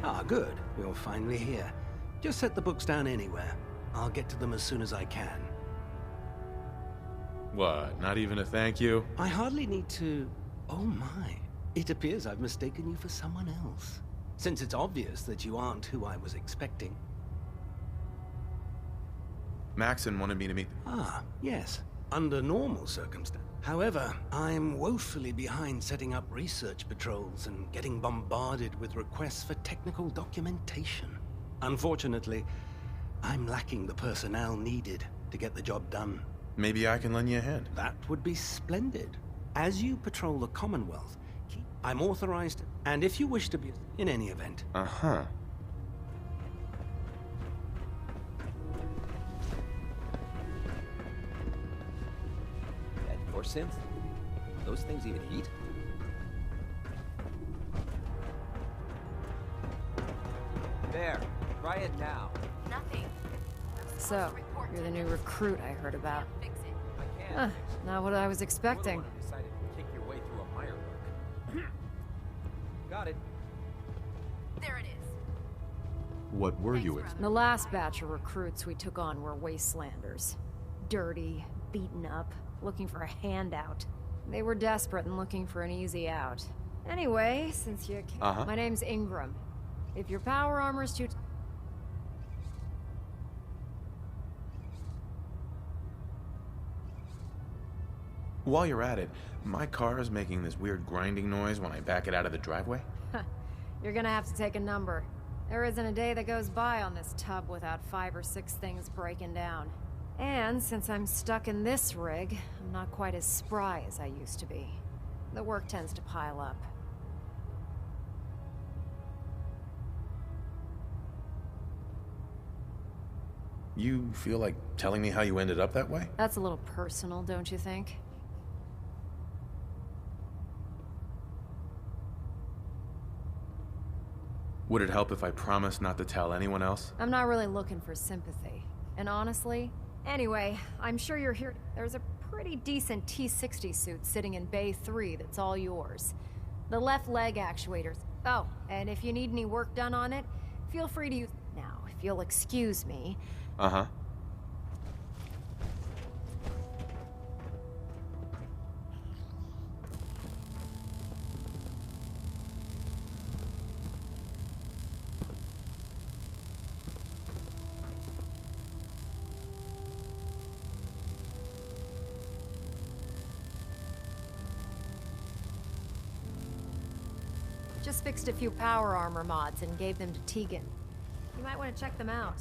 Ah, good. You're finally here. Just set the books down anywhere. I'll get to them as soon as I can. What, not even a thank you? I hardly need to... Oh my. It appears I've mistaken you for someone else. Since it's obvious that you aren't who I was expecting. Maxon wanted me to meet... Ah, yes. Under normal circumstances. However, I'm woefully behind setting up research patrols and getting bombarded with requests for technical documentation. Unfortunately, I'm lacking the personnel needed to get the job done. Maybe I can lend you a hand. That would be splendid. As you patrol the Commonwealth, I'm authorized, and if you wish to be... in any event. Uh-huh. Or synth? Those things even eat? There. Try it now. Nothing. So, you're the new recruit I heard about. Fix it. I can't. Huh, not what I was expecting. You decided to kick your way through a mire work. Got it. There it is. What were you Thanks, in? The last batch of recruits we took on were wastelanders. Dirty, beaten up, looking for a handout. They were desperate and looking for an easy out. Anyway, since you... My name's Ingram. If your power armor's too... While you're at it, my car is making this weird grinding noise when I back it out of the driveway. You're gonna have to take a number. There isn't a day that goes by on this tub without 5 or 6 things breaking down. And since I'm stuck in this rig, I'm not quite as spry as I used to be. The work tends to pile up. You feel like telling me how you ended up that way? That's a little personal, don't you think? Would it help if I promised not to tell anyone else? I'm not really looking for sympathy. And honestly... Anyway, I'm sure you're here... There's a pretty decent T-60 suit sitting in Bay 3 that's all yours. The left leg actuators. Oh, and if you need any work done on it, feel free to use... Now, if you'll excuse me... Uh-huh. Just fixed a few power armor mods and gave them to Tegan. You might want to check them out.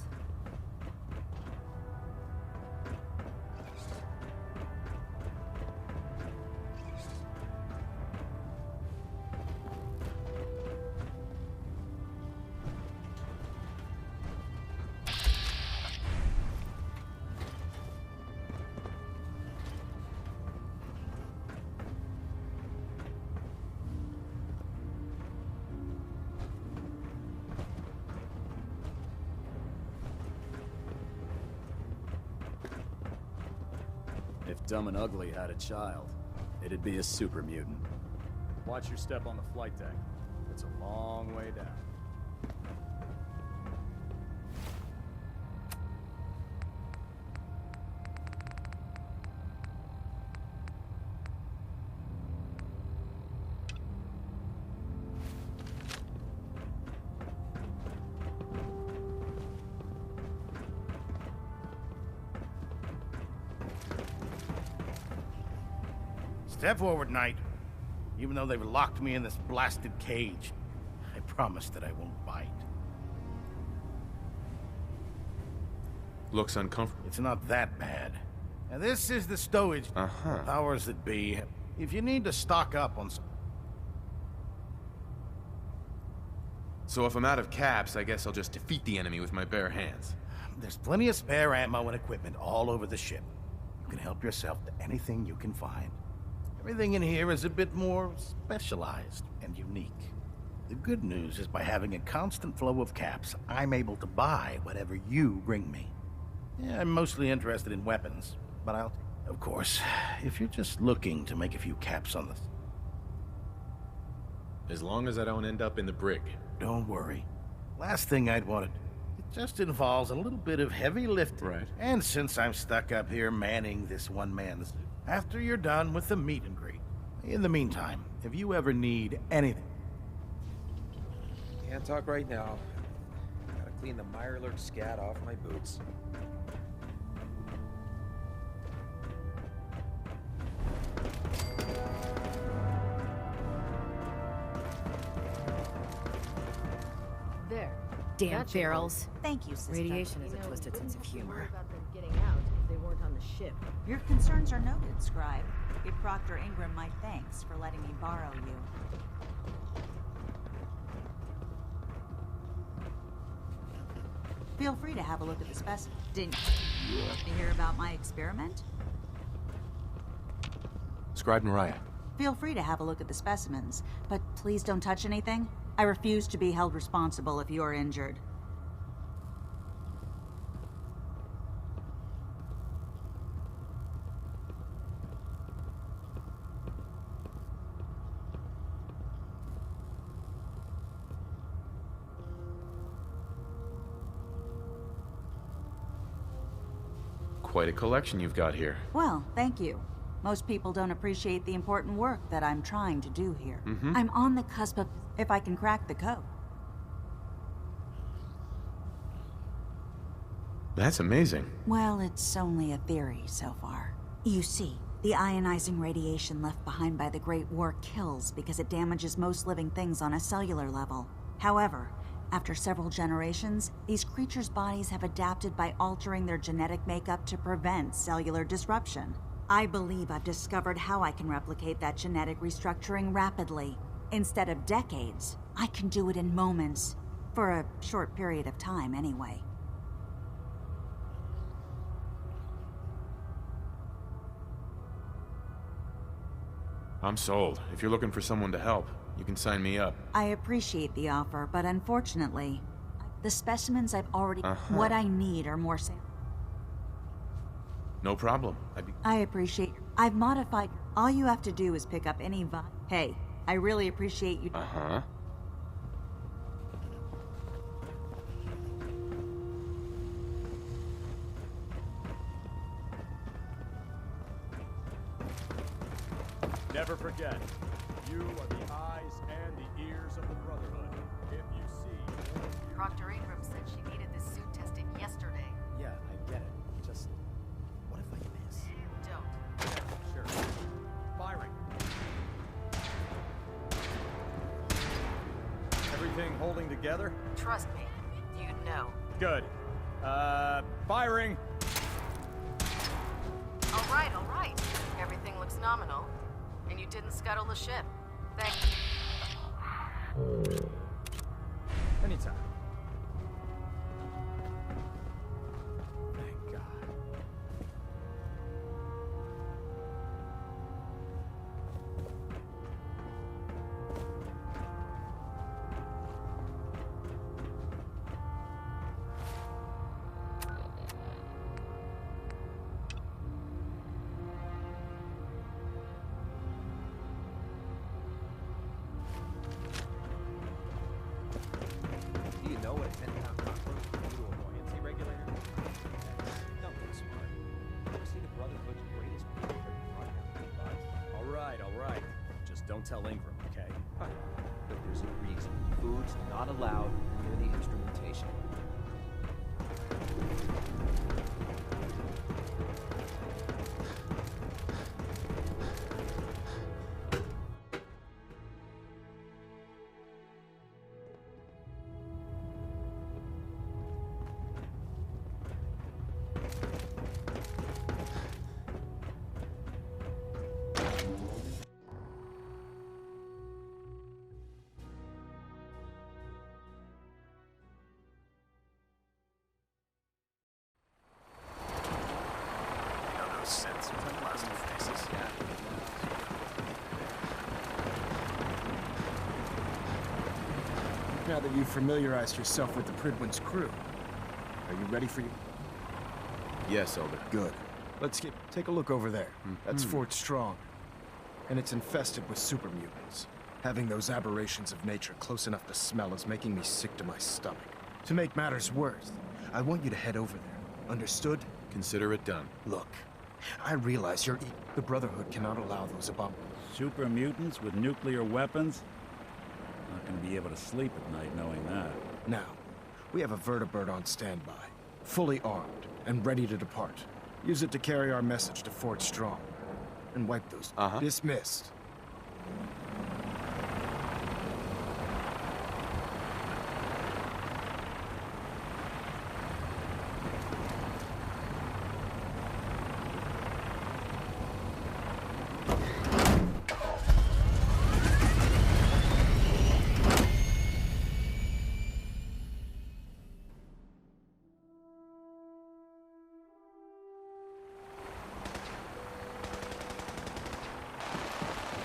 If Dumb and Ugly had a child, it'd be a super mutant. Watch your step on the flight deck. It's a long way down. Step forward, Knight. Even though they've locked me in this blasted cage, I promise that I won't bite. Looks uncomfortable. It's not that bad. Now this is the stowage. Powers that be. If you need to stock up on... So if I'm out of caps, I guess I'll just defeat the enemy with my bare hands. There's plenty of spare ammo and equipment all over the ship. You can help yourself to anything you can find. Everything in here is a bit more specialized and unique. The good news is by having a constant flow of caps, I'm able to buy whatever you bring me. Yeah, I'm mostly interested in weapons, but I'll... Of course, if you're just looking to make a few caps on the... As long as I don't end up in the brig. Don't worry. Last thing I'd want to do. It just involves a little bit of heavy lifting. Right. And since I'm stuck up here manning this one-man suit, after you're done with the meet and greet. In the meantime, if you ever need anything... Can't talk right now. Gotta clean the Mirelurk scat off my boots. There. Damn That should ferals. Thank you, sister. Radiation has a You know, twisted wouldn't sense of have to worry humor. about them getting out if they weren't on the ship. Your concerns are noted, Scribe. Give Proctor Ingram my thanks for letting me borrow you. Feel free to have a look at the specimen. Didn't you hear about my experiment? Scribe Mariah. Feel free to have a look at the specimens, but please don't touch anything. I refuse to be held responsible if you are injured. Quite a collection you've got here. Well, thank you. Most people don't appreciate the important work that I'm trying to do here. I'm on the cusp of if I can crack the code. That's amazing. Well, it's only a theory so far. You see, the ionizing radiation left behind by the Great War kills because it damages most living things on a cellular level. However, after several generations, these creatures' bodies have adapted by altering their genetic makeup to prevent cellular disruption. I believe I've discovered how I can replicate that genetic restructuring rapidly. Instead of decades, I can do it in moments. For a short period of time, anyway. I'm sold. If you're looking for someone to help, you can sign me up. I appreciate the offer, but unfortunately, the specimens I've already... What I need are more samples. No problem. I appreciate... I've modified... All you have to do is pick up any Hey, I really appreciate you... Uh-huh. Never forget, you are the eyes and the ears of the Brotherhood. If you see... Proctor Ingram said she needed this suit tested yesterday. Yeah, I get it. Just... what if I miss? Don't. Sure. Firing. Everything holding together? Trust me, you'd know. Good. Firing! All right. Everything looks nominal. And you didn't scuttle the ship. Thank you. Anytime. Thank God. Do you know what a 10-pound cockroach can do to a buoyancy regulator? Don't be smart. Ever see the Brotherhood's greatest people run here? All right. Just don't tell Ingram, okay? But there's a reason. Food's not allowed near the instrumentation. Now that you've familiarized yourself with the Prydwen's crew, are you ready for you? Yes, Elder. Good. Let's take a look over there. That's Fort Strong. And it's infested with super mutants. Having those aberrations of nature close enough to smell is making me sick to my stomach. To make matters worse, I want you to head over there. Understood? Consider it done. Look, I realize you're the Brotherhood cannot allow those Super mutants with nuclear weapons? Not gonna be able to sleep at night knowing that. Now, we have a vertibird on standby, fully armed and ready to depart. Use it to carry our message to Fort Strong. And wipe those. Dismissed.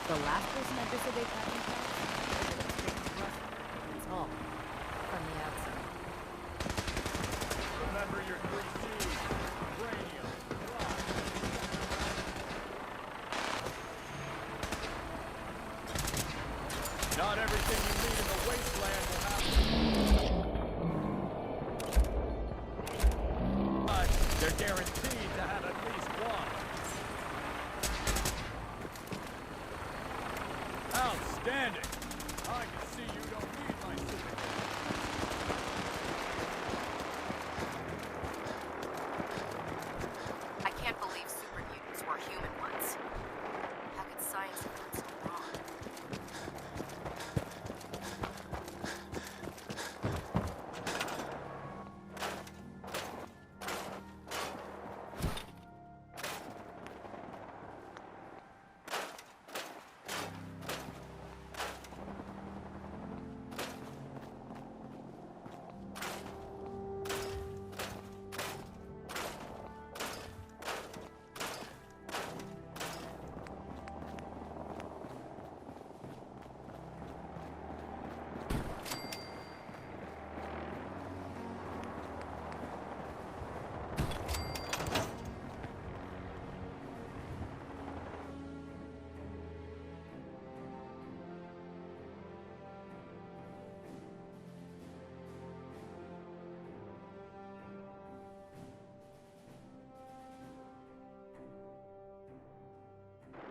The last person I disobeyed Captain Krauts? It's all from the outside. Remember your 3 C's. Cranium. Not everything you need in the wasteland will happen. But they're guaranteed to have at least one. Outstanding! I can see you don't need my super. I can't believe super mutants were human ones. How could science have done so wrong?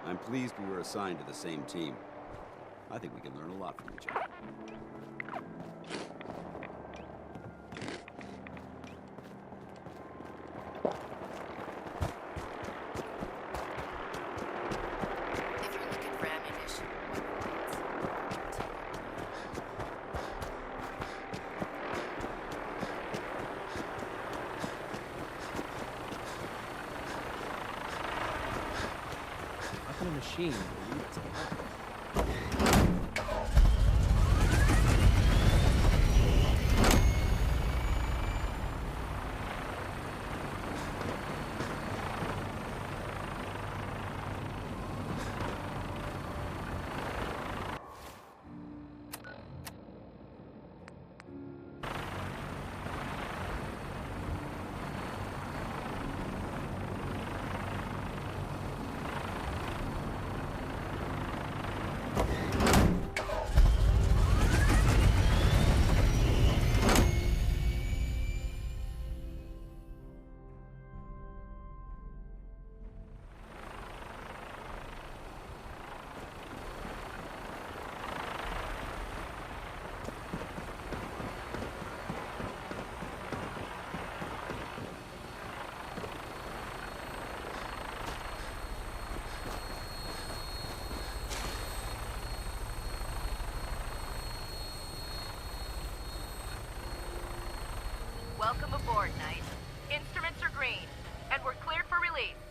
I'm pleased we were assigned to the same team. I think we can learn a lot from each other. If you're looking for ammunition, How can a machine believe it's alive? welcome aboard, Knight. Instruments are green, and we're cleared for release.